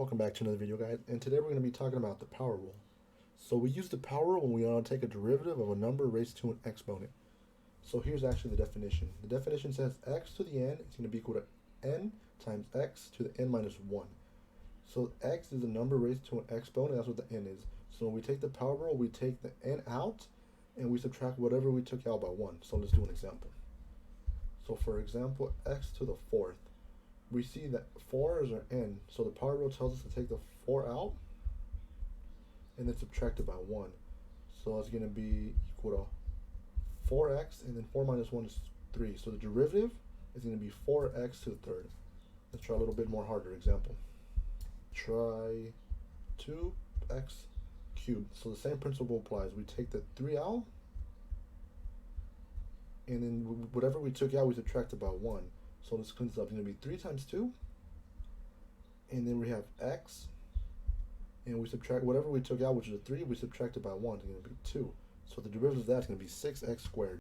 Welcome back to another video, guys, and today we're going to be talking about the power rule. So we use the power rule when we want to take a derivative of a number raised to an exponent. So here's actually the definition. The definition says x to the n is going to be equal to n times x to the n minus 1. So x is a number raised to an exponent, that's what the n is. So when we take the power rule, we take the n out, and we subtract whatever we took out by 1. So let's do an example. So for example, x to the 4th. We see that 4 is our n, so the power rule tells us to take the 4 out and then subtract it by 1. So it's going to be equal to 4x, and then 4 minus 1 is 3. So the derivative is going to be 4x to the third. Let's try a little bit more harder example. Try 2x cubed. So the same principle applies. We take the 3 out, and then whatever we took out, we subtract it by 1. So this cleans up. It's going to be 3 times 2, and then we have x, and we subtract whatever we took out, which is a 3, we subtract it by 1. It's going to be 2. So the derivative of that is going to be 6x squared.